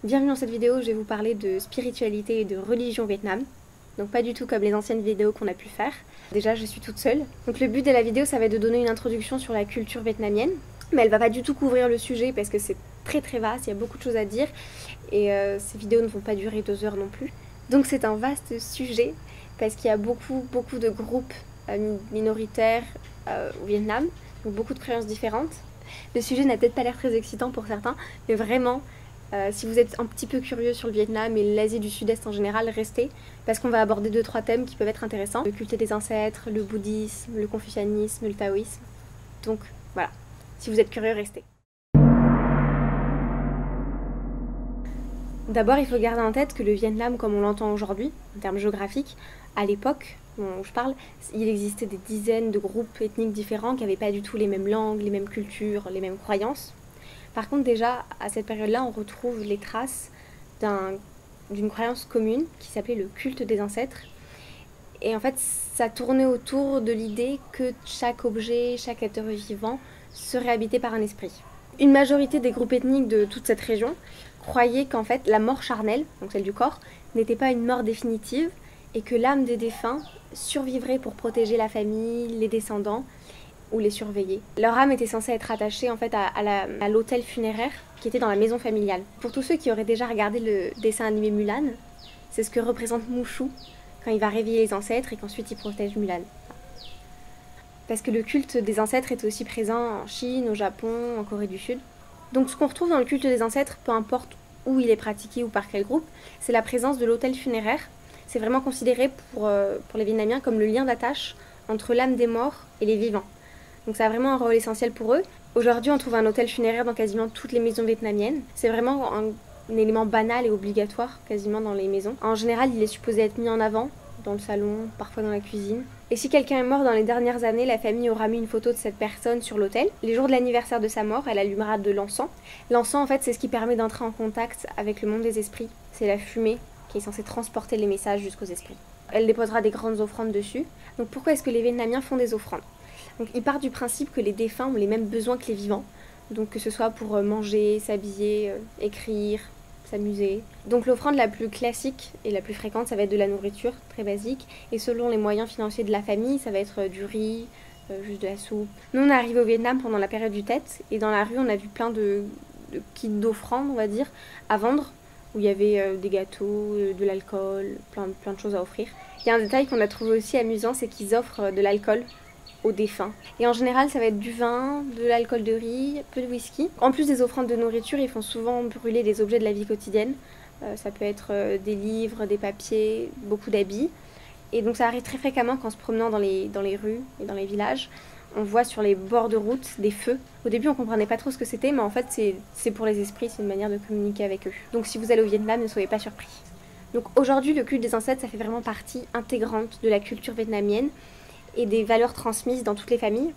Bienvenue dans cette vidéo, je vais vous parler de spiritualité et de religion au Vietnam. Donc pas du tout comme les anciennes vidéos qu'on a pu faire. Déjà je suis toute seule. Donc le but de la vidéo ça va être de donner une introduction sur la culture vietnamienne. Mais elle va pas du tout couvrir le sujet parce que c'est très vaste, il y a beaucoup de choses à dire. Et ces vidéos ne vont pas durer 2 heures non plus. Donc c'est un vaste sujet parce qu'il y a beaucoup de groupes minoritaires au Vietnam. Donc beaucoup de croyances différentes. Le sujet n'a peut-être pas l'air très excitant pour certains, mais vraiment... si vous êtes un petit peu curieux sur le Vietnam et l'Asie du Sud-Est en général, restez, parce qu'on va aborder 2-3 thèmes qui peuvent être intéressants. Le culte des ancêtres, le bouddhisme, le confucianisme, le taoïsme. Donc voilà, si vous êtes curieux, restez. D'abord, il faut garder en tête que le Vietnam, comme on l'entend aujourd'hui, en termes géographiques, à l'époque dont je parle, il existait des dizaines de groupes ethniques différents qui n'avaient pas du tout les mêmes langues, les mêmes cultures, les mêmes croyances. Par contre, déjà, à cette période-là, on retrouve les traces d'une croyance commune qui s'appelait le culte des ancêtres. Et en fait, ça tournait autour de l'idée que chaque objet, chaque être vivant serait habité par un esprit. Une majorité des groupes ethniques de toute cette région croyaient qu'en fait, la mort charnelle, donc celle du corps, n'était pas une mort définitive et que l'âme des défunts survivrait pour protéger la famille, les descendants, ou les surveiller. Leur âme était censée être attachée en fait à l'hôtel funéraire qui était dans la maison familiale. Pour tous ceux qui auraient déjà regardé le dessin animé Mulan, c'est ce que représente Mushu quand il va réveiller les ancêtres et qu'ensuite il protège Mulan. Parce que le culte des ancêtres est aussi présent en Chine, au Japon, en Corée du Sud. Donc ce qu'on retrouve dans le culte des ancêtres, peu importe où il est pratiqué ou par quel groupe, c'est la présence de l'hôtel funéraire. C'est vraiment considéré pour les Vietnamiens comme le lien d'attache entre l'âme des morts et les vivants. Donc ça a vraiment un rôle essentiel pour eux. Aujourd'hui, on trouve un hôtel funéraire dans quasiment toutes les maisons vietnamiennes. C'est vraiment un élément banal et obligatoire quasiment dans les maisons. En général, il est supposé être mis en avant dans le salon, parfois dans la cuisine. Et si quelqu'un est mort dans les dernières années, la famille aura mis une photo de cette personne sur l'autel. Les jours de l'anniversaire de sa mort, elle allumera de l'encens. L'encens, en fait, c'est ce qui permet d'entrer en contact avec le monde des esprits. C'est la fumée qui est censée transporter les messages jusqu'aux esprits. Elle déposera des grandes offrandes dessus. Donc pourquoi est-ce que les Vietnamiens font des offrandes ? Donc ils partent du principe que les défunts ont les mêmes besoins que les vivants, donc que ce soit pour manger, s'habiller, écrire, s'amuser. Donc l'offrande la plus classique et la plus fréquente, ça va être de la nourriture, très basique, et selon les moyens financiers de la famille, ça va être du riz, juste de la soupe. Nous on est arrivé au Vietnam pendant la période du Tet, et dans la rue on a vu plein de kits d'offrandes, on va dire, à vendre, où il y avait des gâteaux, de l'alcool, plein de choses à offrir. Il y a un détail qu'on a trouvé aussi amusant, c'est qu'ils offrent de l'alcool aux défunts. Et en général, ça va être du vin, de l'alcool de riz, peu de whisky. En plus des offrandes de nourriture, ils font souvent brûler des objets de la vie quotidienne. Ça peut être des livres, des papiers, beaucoup d'habits. Et donc ça arrive très fréquemment qu'en se promenant dans les rues et dans les villages, on voit sur les bords de route des feux. Au début, on comprenait pas trop ce que c'était, mais en fait, c'est pour les esprits, c'est une manière de communiquer avec eux. Donc si vous allez au Vietnam, ne soyez pas surpris. Donc aujourd'hui, le culte des ancêtres, ça fait vraiment partie intégrante de la culture vietnamienne et des valeurs transmises dans toutes les familles.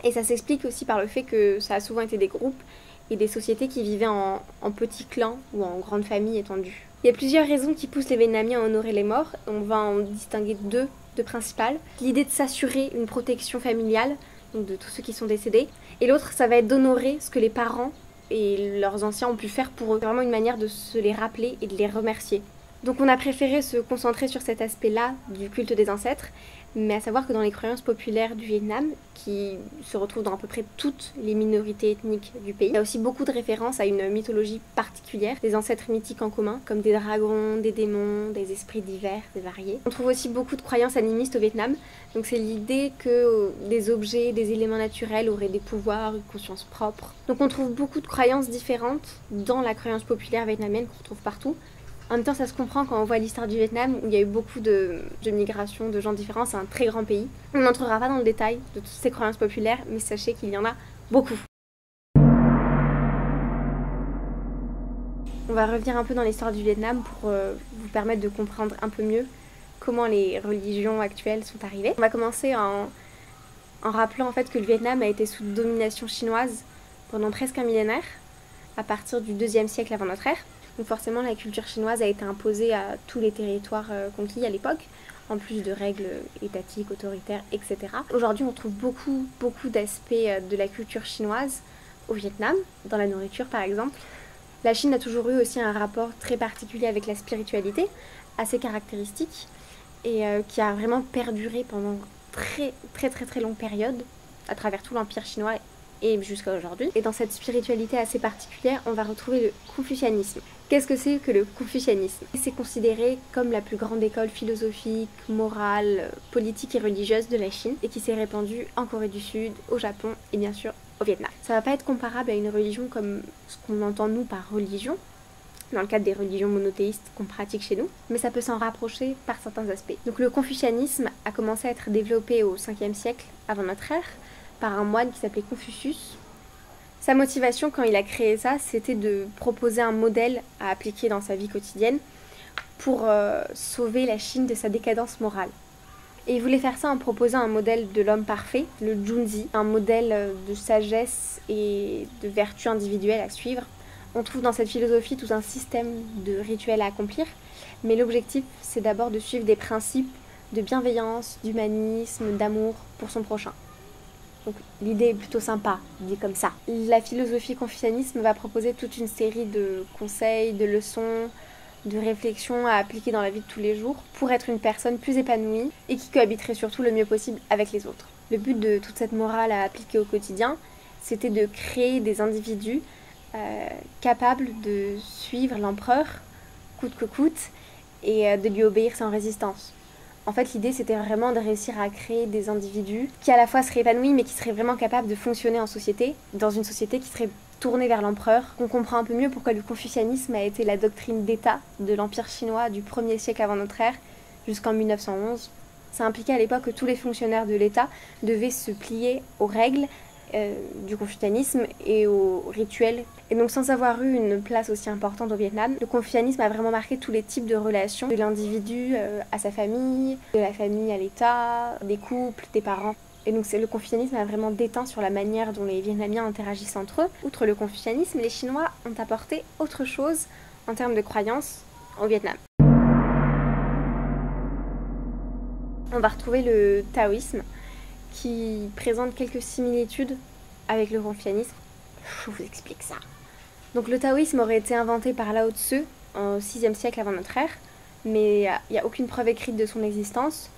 Et ça s'explique aussi par le fait que ça a souvent été des groupes et des sociétés qui vivaient en petits clans ou en grandes familles étendues. Il y a plusieurs raisons qui poussent les Vietnamiens à honorer les morts. On va en distinguer deux principales. L'idée de s'assurer une protection familiale, donc de tous ceux qui sont décédés. Et l'autre, ça va être d'honorer ce que les parents et leurs anciens ont pu faire pour eux. C'est vraiment une manière de se les rappeler et de les remercier. Donc on a préféré se concentrer sur cet aspect-là du culte des ancêtres, mais à savoir que dans les croyances populaires du Vietnam, qui se retrouvent dans à peu près toutes les minorités ethniques du pays, il y a aussi beaucoup de références à une mythologie particulière, des ancêtres mythiques en commun, comme des dragons, des démons, des esprits divers et variés. On trouve aussi beaucoup de croyances animistes au Vietnam, donc c'est l'idée que des objets, des éléments naturels auraient des pouvoirs, une conscience propre. Donc on trouve beaucoup de croyances différentes dans la croyance populaire vietnamienne qu'on retrouve partout. En même temps, ça se comprend quand on voit l'histoire du Vietnam, où il y a eu beaucoup de migrations, de gens différents, c'est un très grand pays. On n'entrera pas dans le détail de toutes ces croyances populaires, mais sachez qu'il y en a beaucoup. On va revenir un peu dans l'histoire du Vietnam pour vous permettre de comprendre un peu mieux comment les religions actuelles sont arrivées. On va commencer en rappelant en fait que le Vietnam a été sous domination chinoise pendant presque un millénaire, à partir du 2e siècle avant notre ère. Donc forcément, la culture chinoise a été imposée à tous les territoires conquis à l'époque, en plus de règles étatiques, autoritaires, etc. Aujourd'hui, on trouve beaucoup d'aspects de la culture chinoise au Vietnam, dans la nourriture par exemple. La Chine a toujours eu aussi un rapport très particulier avec la spiritualité, assez caractéristique, et qui a vraiment perduré pendant très longue période, à travers tout l'Empire chinois et jusqu'à aujourd'hui. Et dans cette spiritualité assez particulière, on va retrouver le confucianisme. Qu'est-ce que c'est que le confucianisme? C'est considéré comme la plus grande école philosophique, morale, politique et religieuse de la Chine et qui s'est répandue en Corée du Sud, au Japon et bien sûr au Vietnam. Ça va pas être comparable à une religion comme ce qu'on entend nous par religion, dans le cadre des religions monothéistes qu'on pratique chez nous, mais ça peut s'en rapprocher par certains aspects. Donc le confucianisme a commencé à être développé au 5e siècle avant notre ère par un moine qui s'appelait Confucius. Sa motivation quand il a créé ça, c'était de proposer un modèle à appliquer dans sa vie quotidienne pour sauver la Chine de sa décadence morale. Et il voulait faire ça en proposant un modèle de l'homme parfait, le Junzi, un modèle de sagesse et de vertu individuelle à suivre. On trouve dans cette philosophie tout un système de rituels à accomplir, mais l'objectif c'est d'abord de suivre des principes de bienveillance, d'humanisme, d'amour pour son prochain. Donc l'idée est plutôt sympa, dit comme ça. La philosophie confucianisme va proposer toute une série de conseils, de leçons, de réflexions à appliquer dans la vie de tous les jours pour être une personne plus épanouie et qui cohabiterait surtout le mieux possible avec les autres. Le but de toute cette morale à appliquer au quotidien, c'était de créer des individus capables de suivre l'empereur coûte que coûte et de lui obéir sans résistance. En fait, l'idée, c'était vraiment de réussir à créer des individus qui à la fois seraient épanouis, mais qui seraient vraiment capables de fonctionner en société, dans une société qui serait tournée vers l'empereur. On comprend un peu mieux pourquoi le confucianisme a été la doctrine d'État de l'Empire chinois du 1er siècle avant notre ère jusqu'en 1911. Ça impliquait à l'époque que tous les fonctionnaires de l'État devaient se plier aux règles du confucianisme et aux rituels. Et donc sans avoir eu une place aussi importante au Vietnam, le confucianisme a vraiment marqué tous les types de relations, de l'individu à sa famille, de la famille à l'État, des couples, des parents. Et donc le confucianisme a vraiment déteint sur la manière dont les Vietnamiens interagissent entre eux. Outre le confucianisme, les Chinois ont apporté autre chose en termes de croyances au Vietnam. On va retrouver le taoïsme, qui présente quelques similitudes avec le confucianisme. Je vous explique ça. Donc le taoïsme aurait été inventé par Lao Tzu au 6e siècle avant notre ère, mais il n'y a aucune preuve écrite de son existence,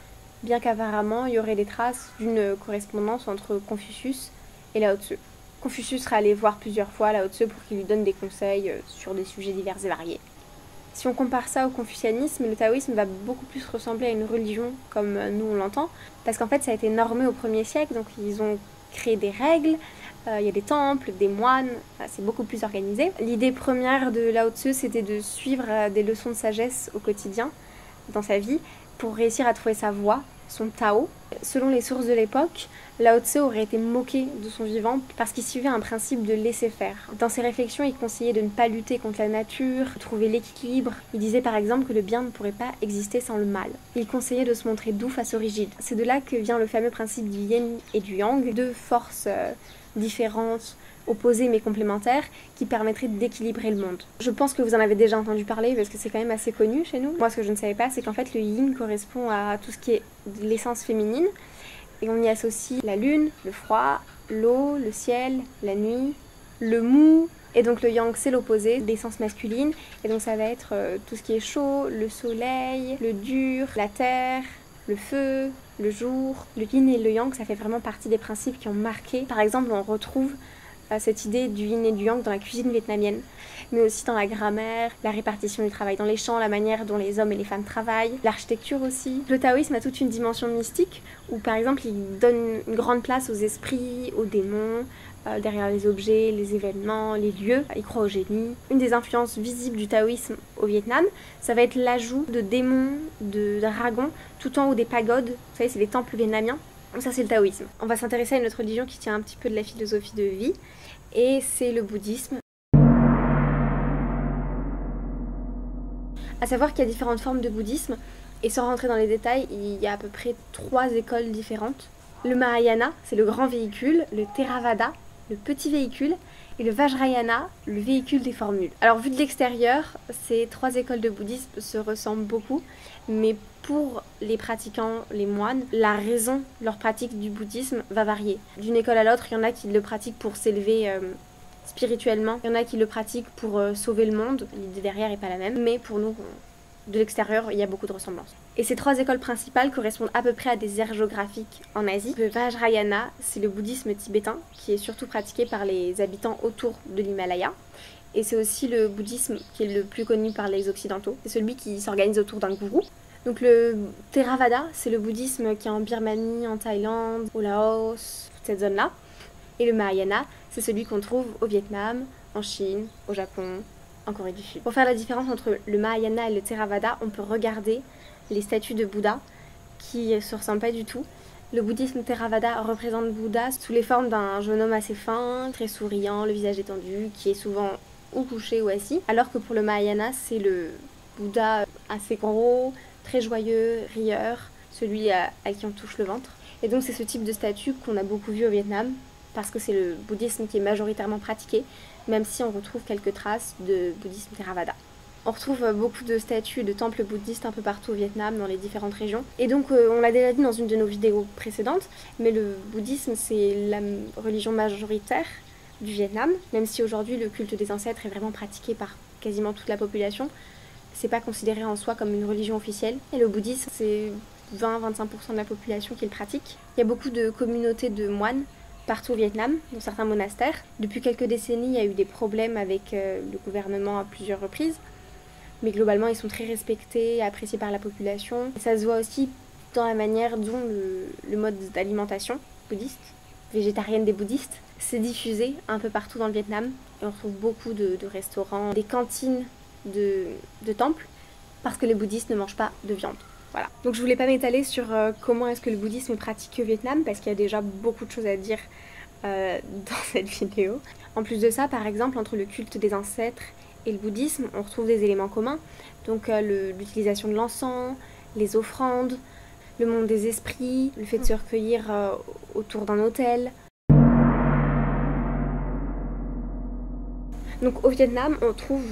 bien qu'apparemment il y aurait des traces d'une correspondance entre Confucius et Lao Tzu. Confucius serait allé voir plusieurs fois Lao Tzu pour qu'il lui donne des conseils sur des sujets divers et variés. Si on compare ça au confucianisme, le taoïsme va beaucoup plus ressembler à une religion comme nous on l'entend, parce qu'en fait ça a été normé au 1er siècle, donc ils ont créé des règles, il y a des temples, des moines, c'est beaucoup plus organisé. L'idée première de Lao Tzu, c'était de suivre des leçons de sagesse au quotidien, dans sa vie, pour réussir à trouver sa voie, son Tao. Selon les sources de l'époque, Lao Tzu aurait été moqué de son vivant parce qu'il suivait un principe de laisser faire. Dans ses réflexions, il conseillait de ne pas lutter contre la nature, de trouver l'équilibre. Il disait par exemple que le bien ne pourrait pas exister sans le mal. Il conseillait de se montrer doux face au rigide. C'est de là que vient le fameux principe du yin et du yang, deux forces différentes, opposées mais complémentaires, qui permettraient d'équilibrer le monde. Je pense que vous en avez déjà entendu parler parce que c'est quand même assez connu chez nous. Moi, ce que je ne savais pas, c'est qu'en fait le yin correspond à tout ce qui est l'essence féminine, et on y associe la lune, le froid, l'eau, le ciel, la nuit, le mou, et donc le yang c'est l'opposé, l'essence masculine, et donc ça va être tout ce qui est chaud, le soleil, le dur, la terre, le feu, le jour. Le yin et le yang, ça fait vraiment partie des principes qui ont marqué. Par exemple, on retrouve cette idée du yin et du yang dans la cuisine vietnamienne, mais aussi dans la grammaire, la répartition du travail dans les champs, la manière dont les hommes et les femmes travaillent, l'architecture aussi. Le taoïsme a toute une dimension mystique où par exemple il donne une grande place aux esprits, aux démons, derrière les objets, les événements, les lieux. Il croit au génie. Une des influences visibles du taoïsme au Vietnam, ça va être l'ajout de démons, de dragons, tout en haut des pagodes. Vous savez, c'est les temples vietnamiens. Donc ça c'est le taoïsme. On va s'intéresser à une autre religion qui tient un petit peu de la philosophie de vie, et c'est le bouddhisme. À savoir qu'il y a différentes formes de bouddhisme, et sans rentrer dans les détails, il y a à peu près 3 écoles différentes. Le Mahayana, c'est le grand véhicule, le Theravada, le petit véhicule, et le Vajrayana, le véhicule des formules. Alors vu de l'extérieur, ces 3 écoles de bouddhisme se ressemblent beaucoup, mais pour les pratiquants, les moines, la raison de leur pratique du bouddhisme va varier. D'une école à l'autre, il y en a qui le pratiquent pour s'élever spirituellement. Il y en a qui le pratiquent pour sauver le monde, l'idée derrière n'est pas la même, mais pour nous, de l'extérieur, il y a beaucoup de ressemblances. Et ces 3 écoles principales correspondent à peu près à des aires géographiques en Asie. Le Vajrayana, c'est le bouddhisme tibétain, qui est surtout pratiqué par les habitants autour de l'Himalaya. Et c'est aussi le bouddhisme qui est le plus connu par les occidentaux. C'est celui qui s'organise autour d'un gourou. Donc le Theravada, c'est le bouddhisme qui est en Birmanie, en Thaïlande, au Laos, toute cette zone-là. Et le Mahayana, c'est celui qu'on trouve au Vietnam, en Chine, au Japon, en Corée du Sud. Pour faire la différence entre le Mahayana et le Theravada, on peut regarder les statues de Bouddha qui ne se ressemblent pas du tout. Le bouddhisme Theravada représente Bouddha sous les formes d'un jeune homme assez fin, très souriant, le visage étendu, qui est souvent ou couché ou assis. Alors que pour le Mahayana, c'est le Bouddha assez gros, très joyeux, rieur, celui à qui on touche le ventre. Et donc c'est ce type de statue qu'on a beaucoup vu au Vietnam, parce que c'est le bouddhisme qui est majoritairement pratiqué, même si on retrouve quelques traces de bouddhisme Theravada. On retrouve beaucoup de statues de temples bouddhistes un peu partout au Vietnam, dans les différentes régions. Et donc, on l'a déjà dit dans une de nos vidéos précédentes, mais le bouddhisme, c'est la religion majoritaire du Vietnam, même si aujourd'hui le culte des ancêtres est vraiment pratiqué par quasiment toute la population. C'est pas considéré en soi comme une religion officielle. Et le bouddhisme, c'est 20-25% de la population qui le pratique. Il y a beaucoup de communautés de moines partout au Vietnam, dans certains monastères. Depuis quelques décennies, il y a eu des problèmes avec le gouvernement à plusieurs reprises. Mais globalement, ils sont très respectés, appréciés par la population. Et ça se voit aussi dans la manière dont le mode d'alimentation bouddhiste, végétarienne des bouddhistes, s'est diffusé un peu partout dans le Vietnam. Et on trouve beaucoup de restaurants, des cantines de temples, parce que les bouddhistes ne mangent pas de viande. Voilà. Donc je voulais pas m'étaler sur comment est-ce que le bouddhisme est pratiqué au Vietnam, parce qu'il y a déjà beaucoup de choses à dire dans cette vidéo. En plus de ça, par exemple, entre le culte des ancêtres et le bouddhisme, on retrouve des éléments communs. Donc l'utilisation de l'encens, les offrandes, le monde des esprits, le fait de se recueillir autour d'un autel. Donc au Vietnam, on trouve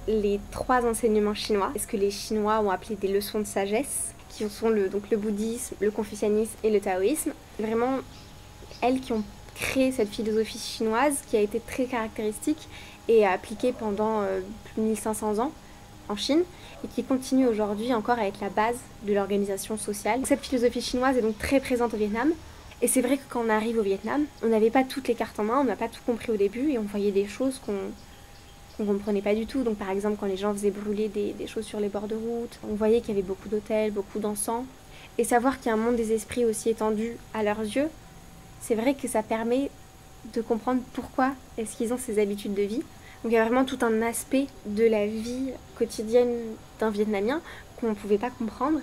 les 3 enseignements chinois, ce que les Chinois ont appelé des leçons de sagesse, qui sont donc le bouddhisme, le confucianisme et le taoïsme. Vraiment, elles qui ont créé cette philosophie chinoise qui a été très caractéristique et appliquée pendant plus de 1500 ans en Chine et qui continue aujourd'hui encore à être la base de l'organisation sociale. Cette philosophie chinoise est donc très présente au Vietnam. Et c'est vrai que quand on arrive au Vietnam, on n'avait pas toutes les cartes en main, on n'a pas tout compris au début et on voyait des choses qu'on ne comprenait pas du tout. Donc par exemple quand les gens faisaient brûler des choses sur les bords de route, on voyait qu'il y avait beaucoup d'hôtels, beaucoup d'encens. Et savoir qu'il y a un monde des esprits aussi étendu à leurs yeux, c'est vrai que ça permet de comprendre pourquoi est-ce qu'ils ont ces habitudes de vie. Donc il y a vraiment tout un aspect de la vie quotidienne d'un Vietnamien qu'on ne pouvait pas comprendre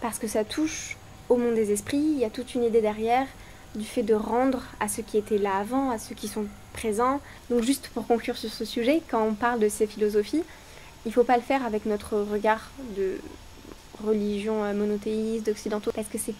parce que ça touche au monde des esprits, il y a toute une idée derrière du fait de rendre à ceux qui étaient là avant, à ceux qui sont présents. Donc juste pour conclure sur ce sujet, quand on parle de ces philosophies, il ne faut pas le faire avec notre regard de religion monothéiste, d'occidentaux, parce que c'est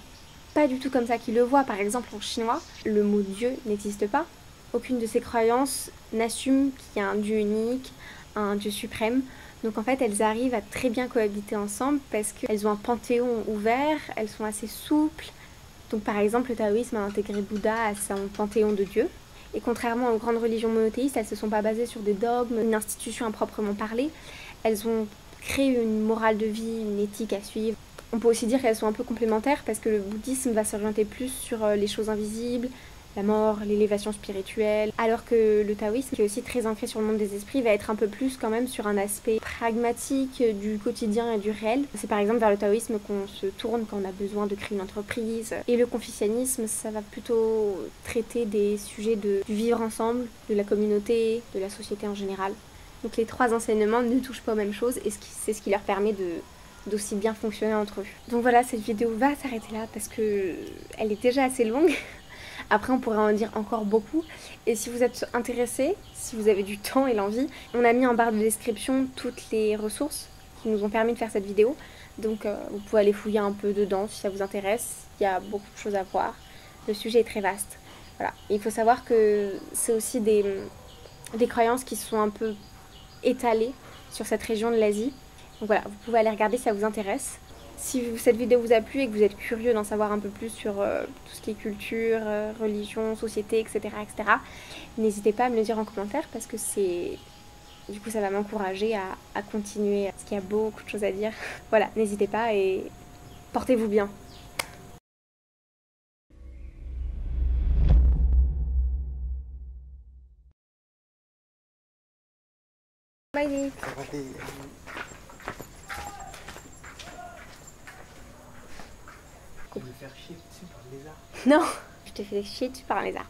pas du tout comme ça qu'ils le voient. Par exemple en chinois, le mot Dieu n'existe pas. Aucune de ces croyances n'assume qu'il y a un Dieu unique, un Dieu suprême. Donc en fait, elles arrivent à très bien cohabiter ensemble parce qu'elles ont un panthéon ouvert, elles sont assez souples. Donc par exemple, le taoïsme a intégré Bouddha à son panthéon de dieux. Et contrairement aux grandes religions monothéistes, elles ne se sont pas basées sur des dogmes, une institution à proprement parler. Elles ont créé une morale de vie, une éthique à suivre. On peut aussi dire qu'elles sont un peu complémentaires parce que le bouddhisme va s'orienter plus sur les choses invisibles, la mort, l'élévation spirituelle, alors que le taoïsme, qui est aussi très ancré sur le monde des esprits, va être un peu plus quand même sur un aspect pragmatique du quotidien et du réel. C'est par exemple vers le taoïsme qu'on se tourne quand on a besoin de créer une entreprise. Et le confucianisme, ça va plutôt traiter des sujets du vivre ensemble, de la communauté, de la société en général. Donc les 3 enseignements ne touchent pas aux mêmes choses et c'est ce qui leur permet d'aussi bien fonctionner entre eux. Donc voilà, cette vidéo va s'arrêter là parce que elle est déjà assez longue. Après, on pourrait en dire encore beaucoup. Et si vous êtes intéressé, si vous avez du temps et l'envie, on a mis en barre de description toutes les ressources qui nous ont permis de faire cette vidéo. Donc, vous pouvez aller fouiller un peu dedans si ça vous intéresse. Il y a beaucoup de choses à voir. Le sujet est très vaste. Voilà. Et il faut savoir que c'est aussi des croyances qui sont un peu étalées sur cette région de l'Asie. Donc voilà, vous pouvez aller regarder si ça vous intéresse. Si cette vidéo vous a plu et que vous êtes curieux d'en savoir un peu plus sur tout ce qui est culture, religion, société, etc., etc., n'hésitez pas à me le dire en commentaire parce que du coup ça va m'encourager à continuer parce qu'il y a beaucoup de choses à dire. Voilà, n'hésitez pas et portez-vous bien. Bye. Ça va aller. Tu veux me faire chier dessus par le lézard? Non, je te fais chier dessus par un lézard.